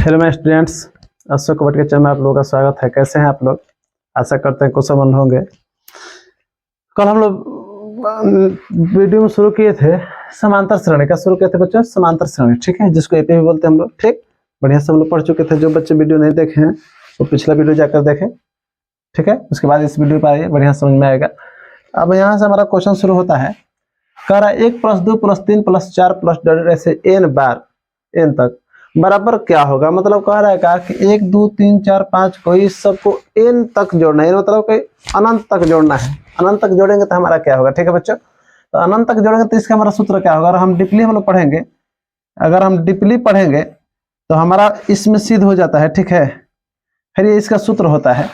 Hello मैं students, Ashok Bhatt के channel में आप लोगों का स्वागत है। कैसे हैं आप लोग? आशा करते हैं कुशल मंगल होंगे। कल हम लोग वीडियो में शुरू किए थे समांतर श्रेणी का, शुरू किए थे बच्चों समांतर श्रेणी, ठीक है, जिसको एपी भी बोलते हैं हम लोग। ठीक, बढ़िया से हम लोग पढ़ चुके थे। जो बच्चे वीडियो नहीं देखे हैं वो पिछला वीडियो जाकर देखें, ठीक है। उसके बाद इस वीडियो पर आइए, बढ़िया समझ में आएगा। अब यहाँ से हमारा क्वेश्चन शुरू होता है। कह रहा है 1 + 2 + 3 + 4 + ऐसे n बार n तक बराबर क्या होगा। मतलब कह रहा है का कि 1 2 3 4 5 को इस सबको n तक जोड़ना है, मतलब कि अनंत तक जोड़ना है। अनंत तक जोड़ेंगे तो हमारा क्या होगा, ठीक है बच्चों। तो अनंत तक जोड़ेंगे तो इसका हमारा सूत्र क्या होगा। अगर हम डीपली हम लोग पढ़ेंगे, अगर हम डीपली पढ़ेंगे तो हमारा इसमें सिद्ध हो जाता है, ठीक है। फिर ये इसका सूत्र होता है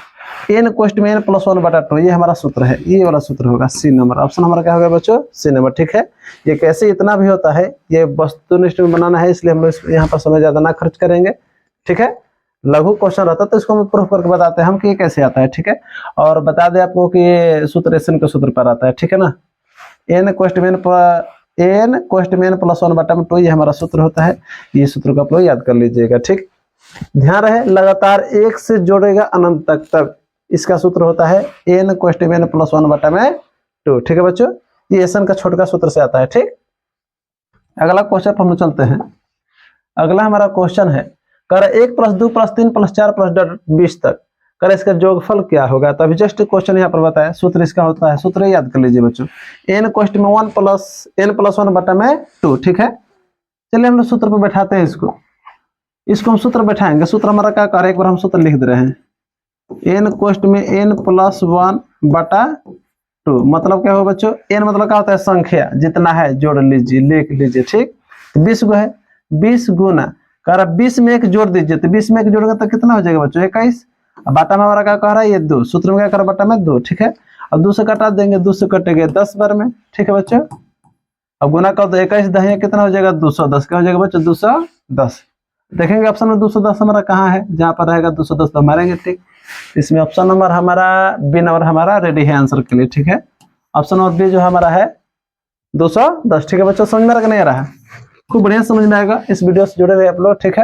n = n + 1/2। ये हमारा सूत्र है, ये वाला सूत्र होगा सी नंबर। ऑप्शन हमारा क्या होगा बच्चों, सी नंबर, ठीक है। ये कैसे इतना भी होता है, ये वस्तुनिष्ठ में बनाना है, इसलिए हम लोग यहाँ पर समय ज्यादा ना खर्च करेंगे, ठीक है। लघु क्वेश्चन रहता है तो इसको हम प्रूफ करके बताते हैं हम कि ये कैसे आता है, ठीक है। और बता दें आपको कि ये सूत्र SN के सूत्र पर आता है, ठीक है ना। n = n + 1/2, ये हमारा सूत्र होता है। ये सूत्र को आप लोग याद कर लीजिएगा, ठीक। ध्यान रहे, लगातार एक से जोड़ेगा अनंत तक इसका सूत्र होता है n = n + 1/2, ठीक है बच्चों। ये SN का छोटा सूत्र से आता है, ठीक। अगला क्वेश्चन पर हम चलते हैं। अगला हमारा क्वेश्चन है, कर 1 + 2 + 3 + 4 + 20 तक कर इसका योगफल क्या होगा। तो अभी जस्ट क्वेश्चन यहाँ पर बताया, सूत्र इसका होता है, सूत्र याद कर लीजिए बच्चों। n = 1 + n + 1/2, ठीक है। चलिए हम लोग सूत्र पर बैठाते हैं इसको हम सूत्र बैठाएंगे। सूत्र हमारा क्या कर रहे हैं, एक बार हम सूत्र लिख दे रहे हैं। n = n + 1/2, मतलब क्या हो बच्चों, n मतलब क्या होता है, संख्या जितना है जोड़ लीजिए, लिख लीजिए, ठीक। 20 गो है, 20 गुना कर 20 में 1 जोड़ दीजिए, तो 20 में 1 जोड़ेगा तो कितना हो जाएगा बच्चों, 21। अब बाटा में हमारा क्या कह रहा है, ये 2, सूत्र में क्या कर बाटा में 2, ठीक है। अब 2 से कटा देंगे, 2 से कटेंगे 10 बार में, ठीक है बच्चों। अब गुना कर दो, 21 दहिया कितना हो जाएगा, 210। क्या हो जाएगा बच्चों, 210। देखेंगे ऑप्शन में 210 हमारा कहाँ है, जहां पर रहेगा 210 तो मारेंगे, ठीक। इसमें ऑप्शन नंबर हमारा बी नंबर हमारा रेडी है आंसर के लिए, ठीक है। ऑप्शन नंबर बी जो हमारा है 210, ठीक है बच्चों। समझ में आ रहा नहीं आ रहा है, खूब बढ़िया समझ में आएगा, इस वीडियो से जुड़े रहे आप लोग, ठीक है।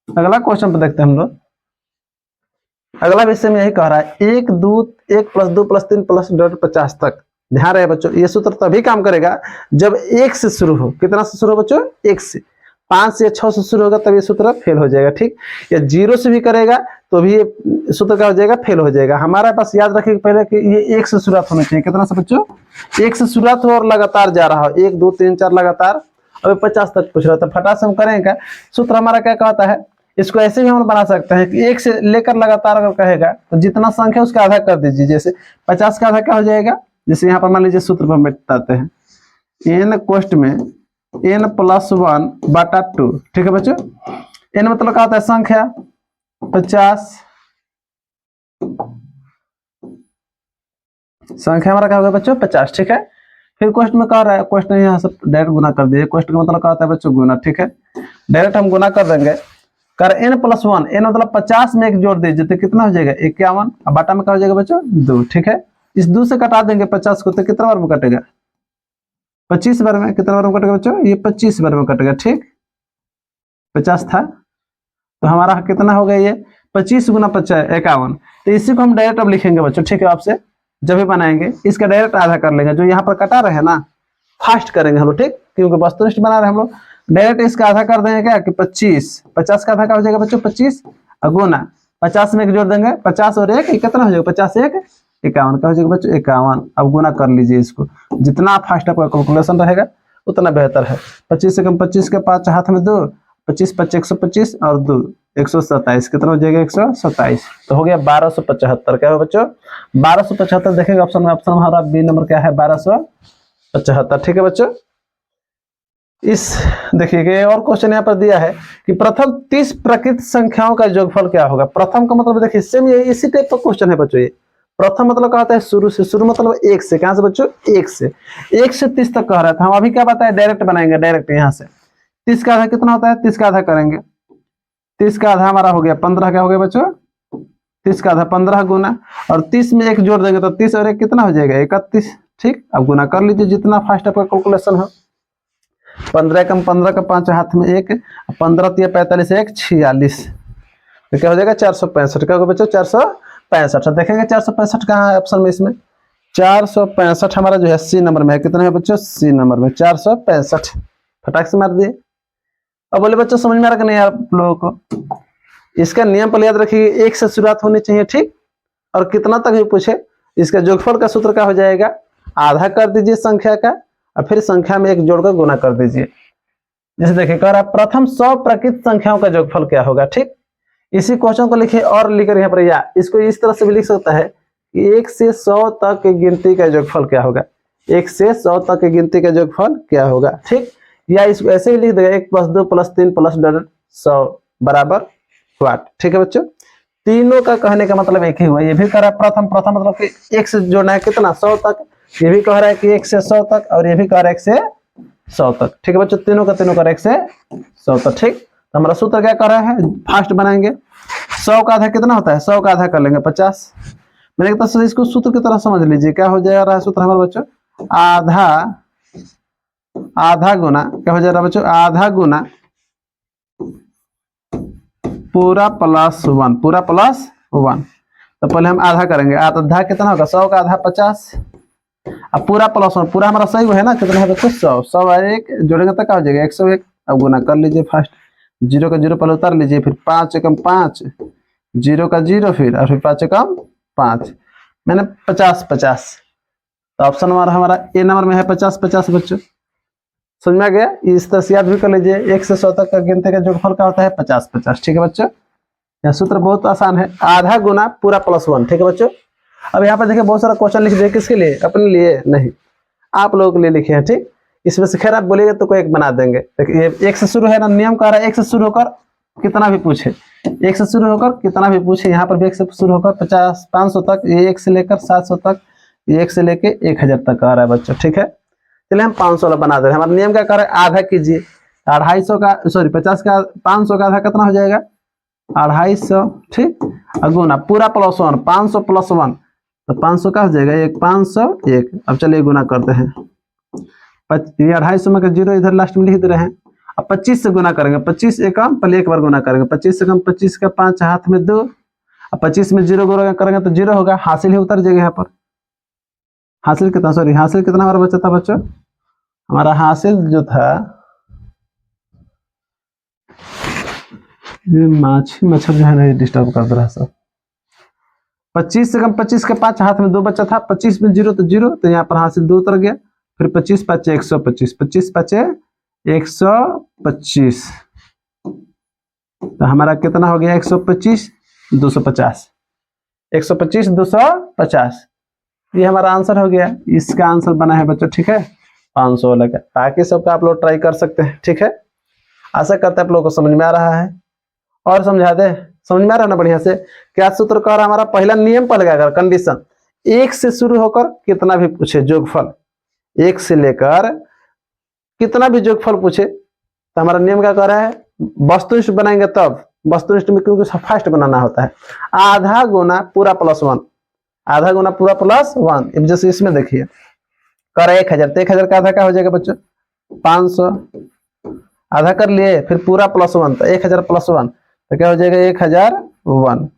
अगला क्वेश्चन पर देखते हैं हम लोग। अगला विषय में यही कह रहा है 1 + 2 + 3 + 50 तक। ध्यान रहे बच्चों, ये सूत्र तभी काम करेगा जब 1 से शुरू हो। कितना से शुरू हो बच्चों, 1 से। 5 से या 6 से शुरू होगा तब ये सूत्र फेल हो जाएगा, ठीक। या 0 से भी करेगा तो भी ये सूत्र क्या हो जाएगा, फेल हो जाएगा। हमारे पास याद रखिए पहले कि ये 1 से शुरुआत होना चाहिए। कितना से बच्चों, 1 से शुरुआत हो और लगातार जा रहा हो, 1 2 3 4 लगातार। अब 50 तक पूछ रहा था, फटाक से हम करेंगे। सूत्र हमारा क्या कहता है, इसको ऐसे भी हम बना सकते हैं कि 1 से लेकर लगातार अगर कहेगा तो जितना संख्या उसका आधा कर दीजिए। जैसे 50 का आधा क्या हो जाएगा, जैसे यहाँ पर मान लीजिए सूत्र पर हम बताते हैं n = n + 1/2, ठीक है बच्चों। n मतलब क्या होता है, संख्या। 50 संख्या हमारा क्या होगा बच्चों, 50, ठीक है। फिर क्वेश्चन में कह रहा है, क्वेश्चन यहाँ से डायरेक्ट गुना कर दिए। क्वेश्चन का मतलब क्या होता है बच्चों, गुना, ठीक है। डायरेक्ट हम गुना कर देंगे। कर n + 1, n मतलब 50 में 1 जोड़ दीजिए तो कितना हो जाएगा, 51। अब बाटा में क्या हो जाएगा बच्चों, 2, ठीक है। इस 2 से कटा देंगे 50 को तो कितना बार में कटेगा, 25 बार में। कितना बार में कटेगा बच्चों, ये 25 बार में कटेगा, ठीक। 50 था तो हमारा कितना हो गया, ये 25 × 50 51। तो इसी को हम डायरेक्ट अब लिखेंगे बच्चों, ठीक है। आपसे जब भी बनाएंगे इसका डायरेक्ट आधा कर लेंगे, जो यहाँ पर कटा रहे हैं ना, फास्ट करेंगे हम लोग, ठीक, क्योंकि वस्तुनिष्ठ बना रहे हैं हम लोग। डायरेक्ट इसका आधा कर देंगे क्या कि 25। 50 का आधा क्या हो जाएगा बच्चों, 25 गुना 50 में 1 जोड़ देंगे, 50 और 1 कितना हो जाएगा, 50 1 51। क्या हो जाएगा बच्चों, 51। अब गुना कर लीजिए इसको, जितना फास्ट आपका कैलकुलेशन रहेगा उतना बेहतर है। 25 से कम 25 के 5 हाथ में 2, 25 5 125 और 2 127। कितना हो जाएगा, 127। तो हो गया 1275। क्या हो बच्चों, 1275। देखेंगे ऑप्शन में, ऑप्शन हमारा बी नंबर क्या है, 1275, ठीक है बच्चों। इस देखिए और क्वेश्चन यहाँ पर दिया है कि प्रथम 30 प्रकृत संख्याओं का योगफल क्या होगा। प्रथम का मतलब देखिए सेम ये इसी टाइप का क्वेश्चन है बच्चों। ये प्रथम मतलब क्या होता है, शुरू से। शुरू मतलब 1 से। कहां से बच्चों, 1 से। 1 से 30 तक कह रहा था। हम अभी क्या बताया, डायरेक्ट बनाएंगे, डायरेक्ट यहाँ से। 30 का आधा कितना होता है, 30 का आधा करेंगे। 30 का आधा हमारा हो गया 15। क्या हो गया बच्चों, 30 का आधा 15 गुना, और 30 में 1 जोड़ देंगे तो 30 और 1 कितना हो जाएगा, 31, ठीक। अब गुना कर लीजिए जितना फास्ट आपका कैलकुलेशन हो। 15 कम 15 का 5 हाथ में 1, 15 तिया 45 1 46, तो क्या हो जाएगा 465। क्या होगा बच्चों 465। देखेंगे 465 कहाँ है ऑप्शन में, इसमें 465 हमारा जो है सी नंबर में है। कितना है बच्चों, सी नंबर में 465। फटाक से मार दिए। अब बोले बच्चों समझ में आ रहा कि नहीं आप लोगों को? इसका नियम पहले याद रखिए, 1 से शुरुआत होनी चाहिए, ठीक। और कितना तक भी पूछे, इसका जोगफल का सूत्र क्या हो जाएगा, आधा कर दीजिए संख्या का और फिर संख्या में 1 जोड़कर गुना कर दीजिए। जैसे देखिए कह रहा प्रथम 100 प्राकृत संख्याओं का जोगफल क्या होगा, ठीक। इसी क्वेश्चन को लिखिए और लिखकर यहाँ पर, या इसको इस तरह से भी लिख सकता है कि 1 से 100 तक की गिनती का जोगफल क्या होगा, 1 से 100 तक की गिनती का जोगफल क्या होगा, ठीक। या इसको ऐसे ही लिख देगा 1 + 2 + 3 + 100 बराबर व्हाट, ठीक है बच्चों। तीनों का कहने का मतलब एक ही हुआ। ये भी कह रहा है प्रथम मतलब कि 1 से जोड़ना है कितना 100 तक, ये भी कह रहा है कि 1 से 100 तक, और ये भी कह रहा है 1 से 100 तक, ठीक है बच्चों। तीनों का कह रहा है 1 से 100 तक, ठीक। तो हमारा सूत्र क्या कर रहा है, फास्ट बनाएंगे। 100 का आधा कितना होता है, 100 का आधा कर लेंगे 50। मैंने कहा तो इसको सूत्र की तरह समझ लीजिए। क्या हो जा रहा है सूत्र हमारे बच्चों, आधा गुना क्या हो जा रहा है बच्चों, आधा गुना पूरा प्लस 1, पूरा प्लस 1। तो पहले हम आधा करेंगे, आधा कितना होगा, 100 का आधा 50, अब पूरा प्लस 1, पूरा हमारा सही है ना, कितना है बच्चों 100, 101 जोड़ेंगे तो क्या हो जाएगा 101। अब गुना कर लीजिए फास्ट, 0 का 0 पहले उतार लीजिए, फिर 5 एकम 5, 0 का 0 फिर, और फिर 5 एकम 5, मैंने 50 50। तो ऑप्शन हमारा ए नंबर में है 50 50 बच्चों। समझ में आ गया। इस तरह से याद भी कर लीजिए, 1 से 100 तक का गिनती का जोगफल का होता है 50 50, ठीक है बच्चों। यह सूत्र बहुत आसान है, आधा गुना पूरा प्लस 1, ठीक है बच्चों। अब यहाँ पर देखिए बहुत सारा क्वेश्चन लिख दिए, किसके लिए, अपने लिए नहीं, आप लोगों के लिए लिखे हैं, ठीक। इसमें से खैर आप बोलिएगा तो कोई एक बना देंगे। देखिए 1 से शुरू है ना, नियम कह रहा है 1 से शुरू होकर कितना भी पूछे, 1 से शुरू होकर कितना भी पूछे, यहाँ पर भी 1 से शुरू होकर 50 500 तक, ये 1 से लेकर 700 तक, ये 1 से लेकर 1000 तक आ रहा है बच्चों, ठीक है। चलिए हम 500 वाला बना दे रहे हैं। हमारा नियम क्या कर रहा है, आधा कीजिए, 250 का सॉरी 50 का 500 का आधा कितना हो जाएगा 250, ठीक। गुना पूरा प्लस 1, 500 + 1, तो 500 का हो जाएगा 1 501। अब चलिए गुना करते हैं, ये 250 में का 0 इधर लास्ट में लिख दे रहे हैं। अब 25 से गुना करेंगे, 25 एकम पहले एक बार गुना करेंगे, 25 से कम 25 का 5 हाथ में 2, अब 25 में 0 गुना करेंगे तो 0 होगा, हासिल ही उतर जाएगा। यहाँ पर हासिल कितना, सॉरी हासिल कितना हमारा बचा था बच्चों, हमारा हासिल जो था, मच्छर जो है ना डिस्टर्ब कर दे रहा है सब। 25 से कम 25 का 5 हाथ में 2 बचा था, 25 में 0 तो 0, तो यहाँ पर हासिल 2 उतर गया। फिर 25 5 125, 25 5 125, तो हमारा कितना हो गया 125 250, 125 250, ये हमारा आंसर हो गया। इसका आंसर बना है बच्चों, ठीक है 500 वाला का। बाकी सबका आप लोग ट्राई कर सकते हैं, ठीक है। आशा करते हैं आप लोगों को समझ में आ रहा है, और समझा दे, समझ में आ रहा है ना बढ़िया से। क्या सूत्र कह रहा हमारा, पहला नियम पर लगा कर कंडीशन, 1 से शुरू होकर कितना भी पूछे जोगफल, 1 से लेकर कितना भी जोगफल पूछे, तो हमारा नियम क्या कह रहा है, वस्तुनिष्ठ बनाएंगे तब, वस्तुनिष्ठ में क्योंकि फास्ट बनाना होता है, आधा गुना पूरा प्लस 1, आधा गुना पूरा प्लस 1। जैसे इसमें देखिए कर 1000, तो 1000 का आधा क्या हो जाएगा बच्चों 500, आधा कर लिए, फिर पूरा प्लस 1, तो 1000 + 1, तो क्या हो जाएगा 1001।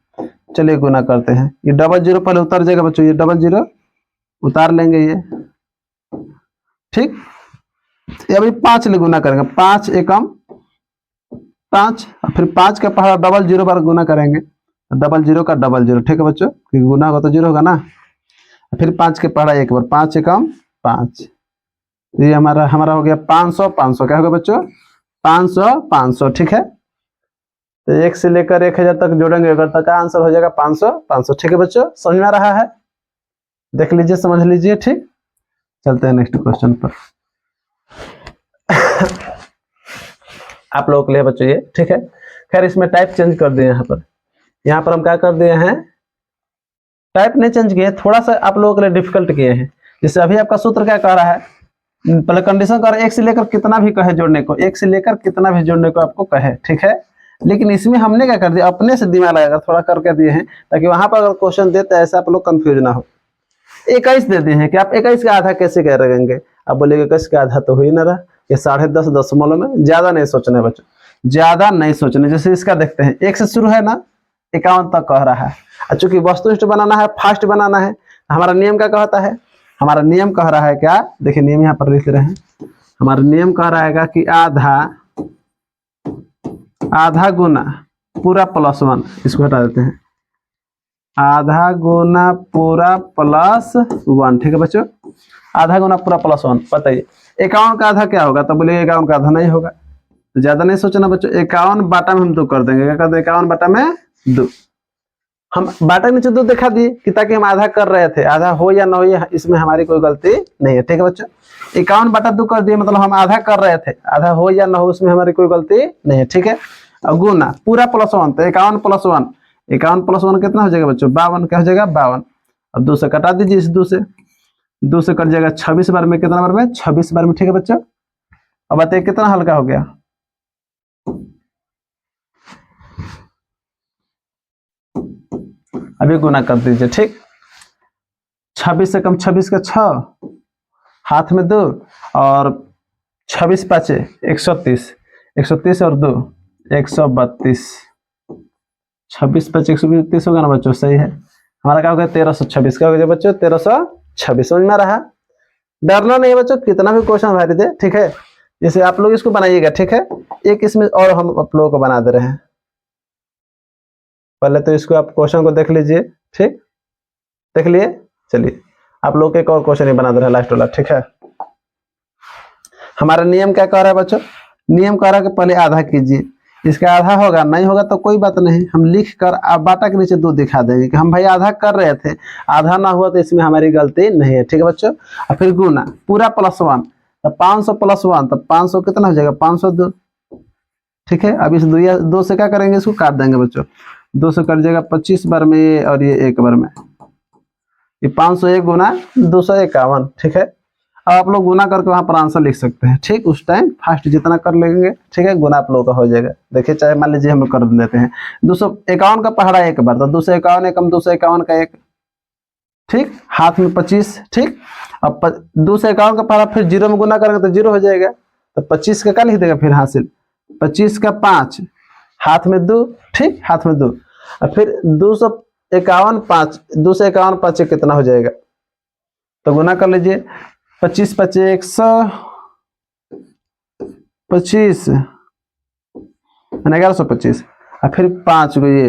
चलिए गुना करते हैं, ये 00 पहले उतर जाएगा बच्चों, ये 00 उतार लेंगे ये, ठीक। अभी 5 ले गुना करेंगे, 5 एकम 5, फिर 5 का पहाड़ा 00 बार गुना करेंगे, 00 का 00, ठीक है बच्चों, क्योंकि गुना होगा तो 0 होगा ना। फिर 5 के पहाड़ा एक बार, 5 एकम 5, ये हमारा हो गया 500 500, क्या होगा बच्चों 500 500, ठीक है। तो 1 से लेकर 1000 तक जोड़ेंगे अगर, तक का आंसर हो जाएगा 500 500, ठीक है बच्चों। समझ में आ रहा है, देख लीजिए समझ लीजिए, ठीक। चलते हैं नेक्स्ट क्वेश्चन पर। आप लोगों के लिए बच्चों ये, ठीक है। खैर इसमें टाइप चेंज कर दिए, यहाँ पर हम क्या कर दिए हैं, टाइप नहीं चेंज किए, थोड़ा सा आप लोगों के लिए डिफिकल्ट किए हैं। जैसे अभी आपका सूत्र क्या कह रहा है, पहले कंडीशन कर 1 से लेकर कितना भी कहे जोड़ने को, 1 से लेकर कितना भी जोड़ने को आपको कहे, ठीक है। लेकिन इसमें हमने क्या कर दिया, अपने से दिमाग लगाकर थोड़ा करके दिए हैं, ताकि वहां पर अगर क्वेश्चन देते ऐसा आप लोग कंफ्यूज ना हो। 21 दे दिए हैं कि आप 21 का आधा कैसे कह रहेंगे, अब बोलेगा कैसे का आधा तो हो ही ना रहा, ये 10.5 दशमलव में। ज्यादा नहीं सोचना है बच्चों, ज्यादा नहीं सोचना। जैसे इसका देखते हैं, 1 से शुरू है ना, 51 तक कह रहा है। और चूंकि वस्तुनिष्ठ बनाना है, फास्ट बनाना है, हमारा नियम क्या कहता है, हमारा नियम कह रहा है क्या, देखिए नियम यहाँ पर लिख रहे हैं। हमारा नियम कह रहा है कि आधा गुना पूरा प्लस 1, इसको हटा देते हैं, आधा गुना पूरा प्लस 1। ठीक है बच्चों, आधा गुना पूरा प्लस 1। बताइए 51 का आधा क्या होगा, तो बोलिए 51 का आधा नहीं होगा, तो ज्यादा नहीं सोचना बच्चों। 51 बाटा में हम 2 कर देंगे, क्या कर दें, 51 बाटा में 2। हम बाटा के नीचे 2 दिखा दिए कि ताकि हम आधा कर रहे थे, आधा हो या ना हो इसमें हमारी कोई गलती नहीं है। ठीक है बच्चों, 51 बाटा 2 कर दिए, मतलब हम आधा कर रहे थे, आधा हो या ना हो उसमें हमारी कोई गलती नहीं है। ठीक है, और गुना पूरा प्लस 1, तो 51 प्लस 1, 51 प्लस 1 कितना हो जाएगा बच्चों, 52। क्या हो जाएगा, 52। अब 2 से कटा दीजिए, इस 2 से कट जाएगा 26 बार में, कितना बार में, 26 बार में। ठीक है बच्चों, अब बताइए कितना हल्का हो गया, अभी गुना कर दीजिए। ठीक, 26 से कम 26 का 6, हाथ में 2, और 26 पाँचे 130, 130 और 2 132, 26 5 130 होगा ना बच्चों, सही है। हमारा क्या हो गया, 1326। क्या हो गया बच्चों, 1326। समझ में आ रहा है, डरना नहीं है बच्चों, कितना भी क्वेश्चन भारी दे। ठीक है, जैसे आप लोग इसको बनाइएगा। ठीक है, एक इसमें और हम आप लोगों को बना दे रहे हैं। पहले तो इसको आप क्वेश्चन को देख लीजिए। ठीक, देख लिए, चलिए आप लोग एक और क्वेश्चन ही बना दे रहे हैं, लास्ट वाला। ठीक है, हमारा नियम क्या कह रहा है बच्चों, नियम कह रहा है कि पहले आधा कीजिए, इसका आधा होगा, नहीं होगा तो कोई बात नहीं, हम लिख कर बाटा के नीचे 2 दिखा देंगे कि हम भाई आधा कर रहे थे, आधा ना हुआ तो इसमें हमारी गलती नहीं है। ठीक है बच्चों, और फिर गुना पूरा प्लस 1, तो 500 प्लस 1, तो 500 कितना हो जाएगा, 502। ठीक है, अब इस 2 से क्या करेंगे, इसको काट देंगे बच्चों, 2 से कट जाएगा 25 बार में, और ये 1 बार में, ये 501 गुना 251। ठीक है, अब आप लोग गुना करके वहां पर आंसर लिख सकते हैं। ठीक, उस टाइम फास्ट जितना कर लेंगे, ठीक है, गुना आप लोगों का हो जाएगा। देखिए, चाहे मान लीजिए हम लोग कर लेते हैं 251 का पहाड़ा 1 बार, तो 251 एकम 251 का 1। ठीक, हाथ में 25। ठीक, अब 251 का पहाड़ा फिर 0 में गुना करेंगे तो 0 हो जाएगा, तो 25 का क्या लिख देगा फिर हासिल, 25 का 5, हाथ में 2। ठीक, हाथ में 2, और फिर 251 5, 251 5 कितना हो जाएगा, तो गुना कर लीजिए, 25 5 125, 1125, और फिर 5 को ये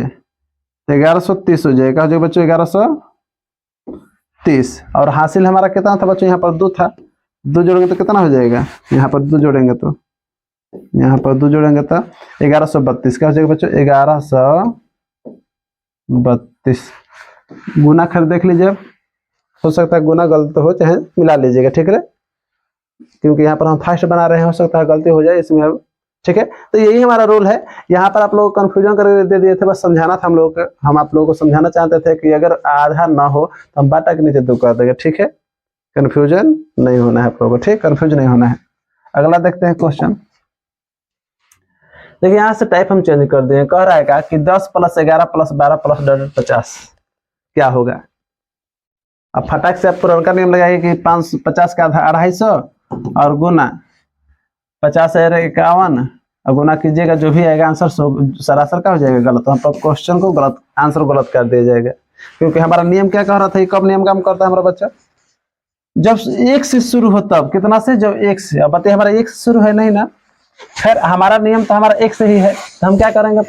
1130 हो जाएगा। हो जाएगा बच्चों 1130, और हासिल हमारा कितना था बच्चों, यहाँ पर 2 था, 2 जोड़ेंगे तो कितना हो जाएगा, यहाँ पर 2 जोड़ेंगे तो, यहाँ पर 2 जोड़ेंगे तो 1132। क्या हो जाएगा बच्चों, 1132। गुना कर देख लीजिए, हो सकता है गुना गलत हो, चाहे मिला लीजिएगा। ठीक है, क्योंकि यहाँ पर हम फास्ट बना रहे हैं, हो सकता है गलती हो जाए इसमें अब। ठीक है, तो यही हमारा रोल है। यहाँ पर आप लोग कंफ्यूजन करके दे दिए थे, बस समझाना था हम लोग को, हम आप लोगों को समझाना चाहते थे कि अगर आधा ना हो तो हम बाटा के नीचे 2 कर देंगे। ठीक है, कंफ्यूजन नहीं होना है आप लोगों को। ठीक, कंफ्यूज नहीं होना है। अगला देखते हैं क्वेश्चन। देखिए, यहाँ से टाइप हम चेंज कर दिए। कह रहा है कि 10 + 11 + 12 + 50 क्या होगा। अब फटाक से आप पुराना नियम लगाइए कि 50 का आधा 250, और गुना 50 है 51, और गुना कीजिएगा, जो भी आएगा आंसर सरासर का हो जाएगा गलत। तो हम क्वेश्चन को गलत, आंसर गलत कर दिया जाएगा, क्योंकि हमारा नियम क्या कह रहा था, कब नियम काम करता है हमारा बच्चा, जब 1 से शुरू हो तब। कितना से, जब 1 से। अब बताइए हमारा 1 से शुरू है नहीं ना, खैर हमारा नियम तो हमारा 1 से ही है, तो हम क्या करेंगे,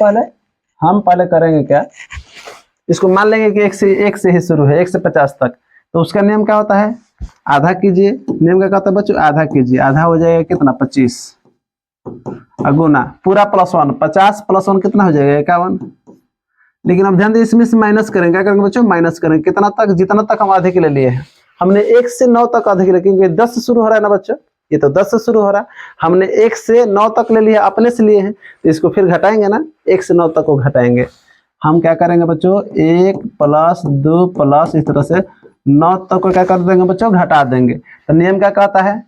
हम पहले करेंगे क्या, इसको मान लेंगे कि 1 से ही शुरू है, 1 से 50 तक। तो उसका नियम क्या होता है, आधा कीजिए। नियम क्या कहता है बच्चों, आधा कीजिए, आधा हो जाएगा कितना, 25, गुना पूरा प्लस 1, 50 + 1 कितना हो जाएगा, 51। लेकिन अब ध्यान दीजिए, इसमें से माइनस करेंगे। क्या करेंगे बच्चों, माइनस करेंगे, कितना तक, जितना तक हम आधे के लिए लिए हैं। हमने 1 से 9 तक आधे के लिए, क्योंकि 10 से शुरू हो रहा है ना बच्चों, ये तो 10 से शुरू हो रहा है, हमने 1 से 9 तक ले लिया, अपने से लिए हैं, तो इसको फिर घटाएंगे ना, 1 से 9 तक को घटाएंगे। हम क्या करेंगे बच्चों, 1 + 2 + इस तरह से 9 तक को क्या कर देंगे बच्चों, घटा देंगे। तो नियम क्या कहता है,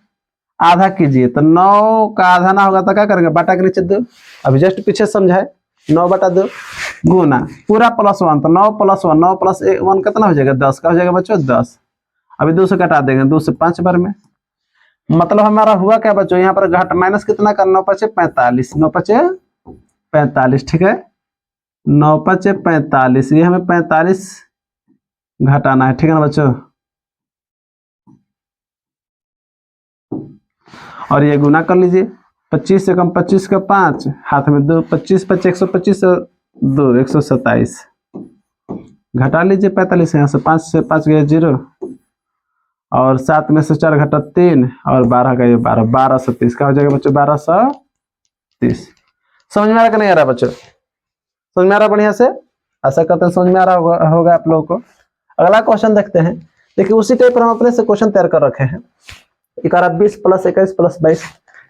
आधा कीजिए। तो 9 का आधा ना होगा तो क्या करेंगे, बाटा के नीचे 2, अभी जस्ट पीछे समझाए, 9/2 गुना पूरा प्लस 1, तो 9 + 1, 9 + 1 कितना हो जाएगा, 10 का हो जाएगा बच्चों, 10। अभी 2 से घटा देंगे, 2 से 5 बार में, मतलब हमारा हुआ क्या बच्चों, यहाँ पर घट माइनस कितना का 9 पचे 45, 9 पचे 45, ठीक है 9 पचे 45, ये हमें 45 घटाना है, ठीक है ना बच्चों। और ये गुना कर लीजिए, 25 से कम 25 का 5, हाथ में 2, 25 पचे 125 और 2 127, घटा लीजिए 45, यहाँ से 5 से 5 गया 0, और 7 में से 4 घटा 3, और 12 का ये 12, 1230 का हो जाएगा बच्चों 1230। समझ में आ रहा कि नहीं आ रहा बच्चों, समझ में आ रहा बढ़िया से, आशा करते हैं समझ में आ रहा होगा आप लोगों को। अगला क्वेश्चन देखते हैं। देखिए उसी टाइप पर हम अपने से क्वेश्चन तैयार कर रखे हैं। 20 प्लस 21 प्लस 22,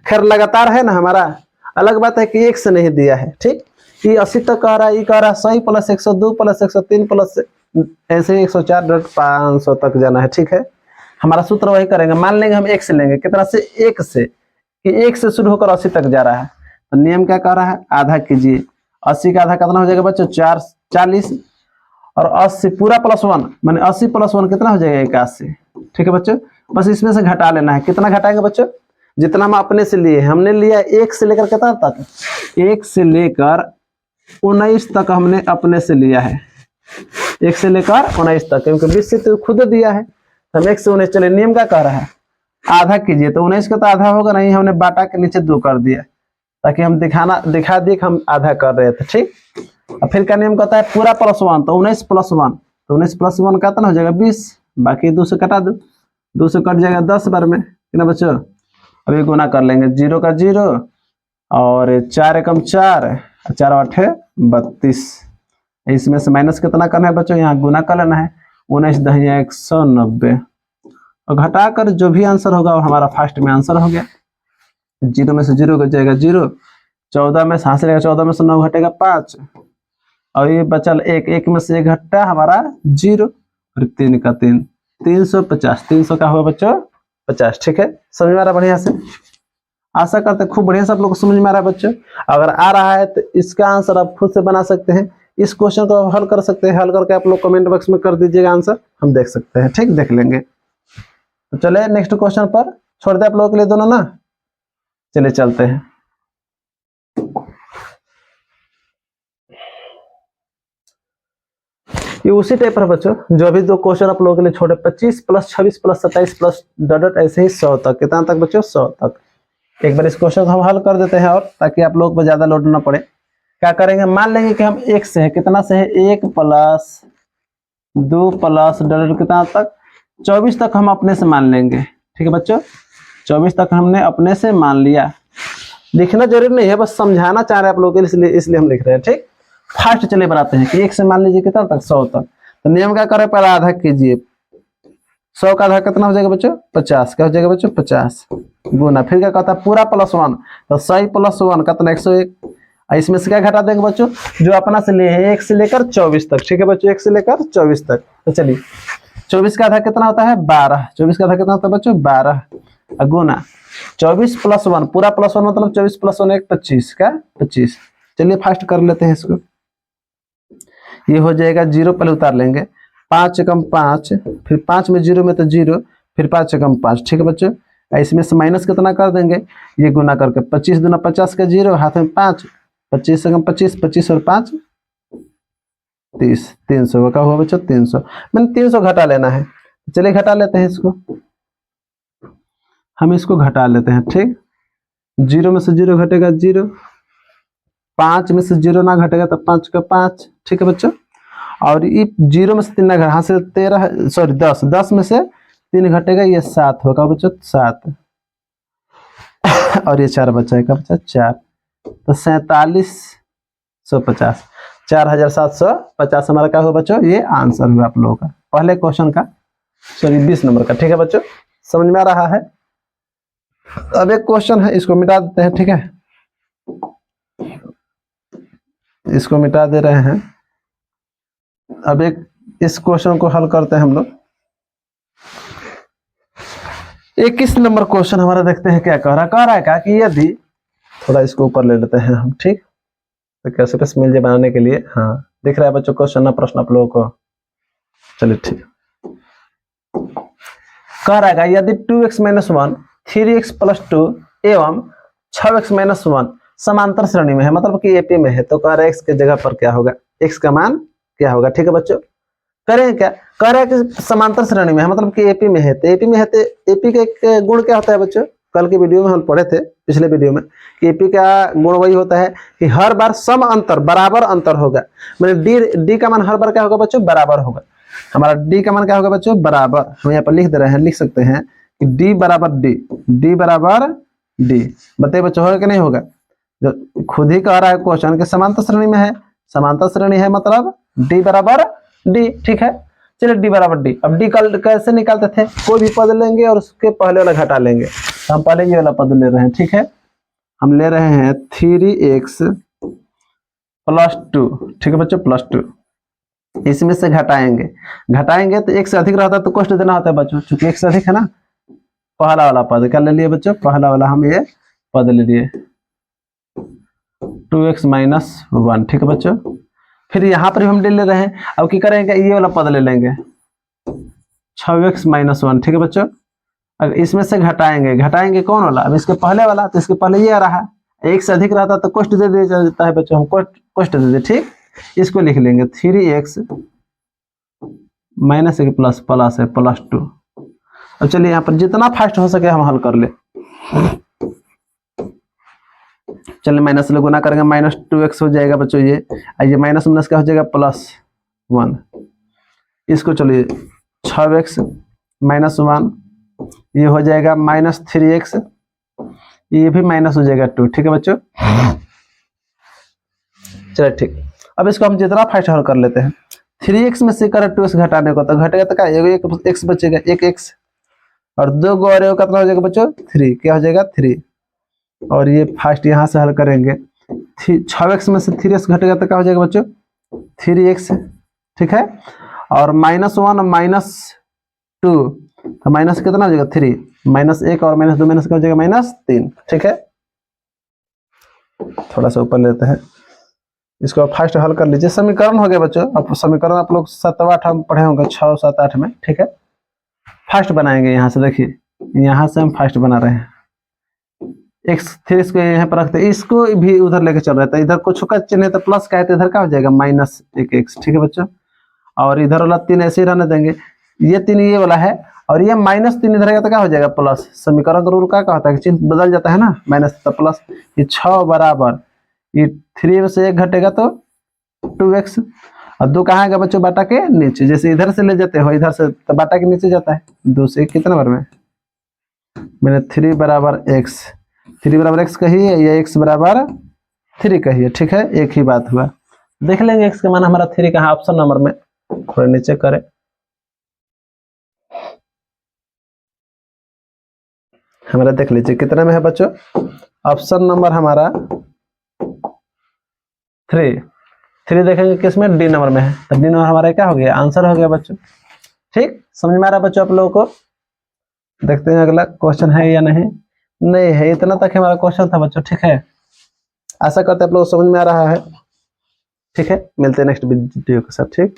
खैर लगातार है ना हमारा, अलग बात है कि एक से नहीं दिया है, ठीक। ये 80 तक आ रहा है, ये कह रहा है 100 प्लस 102 प्लस 103 प्लस ऐसे ही 104.500 तक जाना है, ठीक है। हमारा सूत्र वही करेंगे, मान लेंगे हम एक से लेंगे, कितना से, एक से, कि एक से शुरू होकर 80 तक जा रहा है, तो नियम क्या कह रहा है, आधा कीजिए। 80 का आधा कितना हो जाएगा बच्चों 40, और 80 पूरा प्लस 1 माने 80 प्लस 1 कितना हो जाएगा 81, ठीक है बच्चों। बस इसमें से घटा लेना है, कितना घटाएंगे बच्चों, जितना हम अपने से लिए, हमने लिया 1 से लेकर कितना तक, 1 से लेकर 19 तक हमने अपने से लिया है, 1 से लेकर 19 तक, क्योंकि 20 से तो खुद दिया है, हम 1 से 19 चले। नियम क्या कह रहा है, आधा कीजिए, तो 19 का तो आधा होगा नहीं, हमने बाटा के नीचे 2 कर दिया, ताकि हम दिखा दिए कि हम आधा कर रहे थे, ठीक। और फिर का नियम कहता है पूरा प्लस 1, तो 19 प्लस 1, तो 19 प्लस 1 कितना हो जाएगा 20, बाकी 2 से कटा दो, 2 से कट जाएगा 10 बार में, कितना बच्चों। अभी गुना कर लेंगे, 0 का 0, और 4 एकम 4, 4 8 32, इसमें से माइनस कितना करना है बच्चों, यहाँ गुना कर लेना है, 19 दहिया 190, और घटाकर जो भी आंसर होगा वो हमारा फर्स्ट में आंसर हो गया। 0 में से 0 कट जाएगा 0, 14 में से 14 में से 9 घटेगा 5, और ये बचल 1 में से 1 घटा हमारा 0, और 3 का 3, 350, 300 का हुआ बच्चों 50, ठीक है। समझ में आ रहा बढ़िया से, आशा करते हैं खूब बढ़िया से आप लोग को समझ में आ रहा है बच्चों। अगर आ रहा है तो इसका आंसर आप खुद से बना सकते हैं, इस क्वेश्चन को हल कर सकते हैं, हल करके आप लोग कमेंट बॉक्स में कर दीजिएगा आंसर, हम देख सकते हैं, ठीक, देख लेंगे। तो चले नेक्स्ट क्वेश्चन पर, छोड़ दे आप लोगों के लिए दोनों ना, चलिए चलते हैं। ये उसी टाइप पर बच्चों जो अभी 2 क्वेश्चन आप लोगों के लिए छोड़े, 25 प्लस 26 प्लस 27 प्लस डॉट ऐसे ही 100 तक, कितना तक बच्चों 100 तक। एक बार इस क्वेश्चन को हम हल कर देते हैं, और ताकि आप लोग को ज्यादा लोड ना पड़े। क्या करेंगे, मान लेंगे कि हम 1 से है, कितना से है 1 प्लस 2 प्लस डॉट कितना तक 24 तक हम अपने से मान लेंगे, ठीक है बच्चों। 24 तक हमने अपने से मान लिया, लिखना जरूरी नहीं है, बस समझाना चाह रहे हैं आप लोग के इसलिए हम लिख रहे हैं, ठीक। फर्स्ट चले बनाते हैं कि 1 से मान लीजिए कितना तक 100 तक, तो नियम क्या करें, पहले आधा कीजिए, 100 का आधा कितना हो जाएगा बच्चों 50, क्या हो जाएगा बच्चों 50, गुना, फिर क्या कहता है पूरा प्लस 1, तो 100 प्लस 1 कितना 101, इसमें से क्या घटा देंगे बच्चों, जो अपना से लिए है 1 से लेकर 24 तक, ठीक है बच्चों, 1 से लेकर 24 तक। तो चलिए 24 का आधा कितना होता है 12, 24 का आधा कितना होता है बच्चों 12, गुना 24 प्लस 1, पूरा प्लस 1 मतलब 24 प्लस 1 1 25, क्या 25। चलिए फास्ट कर लेते हैं इसको, ये हो जाएगा 0, पहले उतार लेंगे, 5 एकम 5, फिर 5 में 0 में तो 0, फिर 5 एकम 5, ठीक है बच्चों। इसमें से माइनस कितना कर देंगे, ये गुना करके 25 दूना 50 का 0, हाथ में 5, 25 एकम 25, 25 और 5 30, 300 का हुआ बच्चों 300, मैंने 300 घटा लेना है। चलिए घटा लेते हैं इसको, हम इसको घटा लेते हैं, ठीक। 0 में से 0 घटेगा 0, 5 में से 0 ना घटेगा तो 5 का 5, ठीक है बच्चों। और ये 0 में से 3 ना घटा, हाँ से 10, 10 में से 3 घटेगा, ये 7 होगा बच्चों 7, और ये 4 बचा है, क्या बचा 4, तो 4750, 4750 हमारा क्या हुआ बच्चों, ये आंसर हुआ आप लोगों का पहले क्वेश्चन का, सॉरी 20 नंबर का, ठीक है बच्चों। समझ में आ रहा है। अब एक क्वेश्चन है, इसको मिटा देते हैं, ठीक है, इसको मिटा दे रहे हैं। अब एक इस क्वेश्चन को हल करते हैं हम लोग। 21 नंबर क्वेश्चन हमारा देखते हैं क्या कह रहा है, क्या कि यदि, थोड़ा इसको ऊपर ले लेते हैं हम, ठीक, तो कैसे कैसे मिल जाए बनाने के लिए, हाँ दिख रहा है बच्चों क्वेश्चन ना प्रश्न आप लोगों को, चलिए ठीक। कह रहा है यदि 2x - 1 3x प्लस 2 एवं 6x माइनस 1 समांतर श्रेणी में है, मतलब कि एपी में है। तो कह रहे हैं x के जगह पर क्या होगा, x का मान क्या होगा। ठीक है बच्चों, करें क्या, कह रहे हैं कि समांतर श्रेणी में है, मतलब कि एपी में है। तो एपी में है तो एपी का एक गुण क्या होता है बच्चों, कल के वीडियो में हम पढ़े थे, पिछले वीडियो में, कि एपी का गुण वही होता है कि हर बार सम अंतर, बराबर अंतर होगा। मैंने डी का मान हर बार क्या होगा बच्चों, बराबर होगा। हमारा डी का मान क्या होगा बच्चों, बराबर। हम यहाँ पर लिख दे रहे हैं, लिख सकते हैं कि डी बराबर डी, डी बराबर डी। बताइए बच्चों, होगा कि नहीं होगा। जो खुद ही कह रहा है क्वेश्चन के समांतर श्रेणी में है, समांतर श्रेणी है मतलब डी बराबर डी। ठीक है, चलिए डी बराबर डी। अब डी कैसे निकालते थे, कोई भी पद लेंगे और उसके पहले वाला घटा लेंगे। तो हम पहले ये वाला पद ले रहे हैं। ठीक है, हम ले रहे हैं 3x प्लस 2। ठीक है बच्चों, प्लस 2 इसमें से घटाएंगे, घटाएंगे तो एक से अधिक रहता है तो कष्ट देना होता है बच्चों, चूंकि एक से अधिक है ना। पहला वाला पद क्या ले लिए बच्चों, पहला वाला हम ये पद ले लिए 2x माइनस 1। ठीक है बच्चों, फिर यहाँ पर भी हम ले रहे हैं। अब क्या करेंगे, ये वाला पद ले लेंगे 6x माइनस 1। ठीक है बच्चों, अगर इसमें से घटाएंगे, घटाएंगे कौन वाला, अब इसके पहले वाला, तो इसके पहले ये आ रहा, एक से अधिक रहता तो कष्ट दे दिया जाता है बच्चों, हम कष्ट दे दे। ठीक, इसको लिख लेंगे 3x माइनस एक प्लस प्लस है प्लस 2। अब चलिए यहाँ पर जितना फास्ट हो सके हम हल कर ले। चलिए माइनस से गुना करेंगे, माइनस 2x हो जाएगा बच्चों ये माइनस माइनस क्या हो जाएगा, प्लस 1। इसको चलिए 6x माइनस 1, ये हो जाएगा माइनस 3x, ये भी माइनस हो जाएगा 2। ठीक है बच्चों, चलिए ठीक। अब इसको हम जितना फास्ट हल कर लेते हैं, 3x में से कर 2x घटाने को, तो घटेगा तो क्या, एक x बचेगा, एक x और 2 गो और कितना हो जाएगा बच्चों, 3। क्या हो जाएगा, 3। और ये फास्ट यहाँ से हल करेंगे, 6x में से 3x घटेगा तो क्या हो जाएगा बच्चों, 3x। ठीक है, और माइनस 1 माइनस 2, तो माइनस कितना हो जाएगा, 3, माइनस 1 और माइनस 2 माइनस क्या हो जाएगा, माइनस 3। ठीक है, थोड़ा सा ऊपर लेते हैं, इसको फास्ट हल कर लीजिए। समीकरण हो गया बच्चों, अब समीकरण आप लोग 7वां 8 पढ़े होंगे, 6 7 8 में। ठीक है, फास्ट बनाएंगे यहाँ से, देखिए यहाँ से हम फास्ट बना रहे हैं। x 3 को यहाँ पर रखते हैं, इसको भी उधर लेके चल रहा था, इधर कुछ का चिन्ह है तो प्लस का है, तो इधर क्या हो जाएगा, माइनस 1x। ठीक है बच्चों, और इधर वाला 3 ऐसे ही रहने देंगे, ये 3 ये वाला है, और ये माइनस 3 इधर का तो क्या हो जाएगा, प्लस। समीकरण का रूल क्या होता है कि चिन्ह बदल जाता है ना, माइनस तो प्लस। ये 6 बराबर, ये 3 में से 1 घटेगा तो 2x, और 2 कहाँ आएगा बच्चों, बाटा के नीचे। जैसे इधर से ले जाते हो इधर से, तो बाटा के नीचे जाता है। 2 से कितना बार में मैंने 3 बराबर x, 3 बराबर x कही है, या x बराबर 3 कही है। ठीक है, एक ही बात हुआ। देख लेंगे x का मान हमारा 3 कहाँ, ऑप्शन नंबर में थोड़ा नीचे करें, हमारा देख लीजिए कितना में है बच्चों, ऑप्शन नंबर हमारा 3 देखेंगे किसमें, डी नंबर में है। तो डी नंबर हमारा क्या हो गया, आंसर हो गया बच्चों। ठीक, समझ में आ रहा है बच्चों आप लोगों को। देखते हैं अगला क्वेश्चन है या नहीं, नहीं है, इतना तक हमारा क्वेश्चन था बच्चों। ठीक है, आशा करते हैं आप लोग समझ में आ रहा है। ठीक है, मिलते हैं नेक्स्ट वीडियो के साथ। ठीक।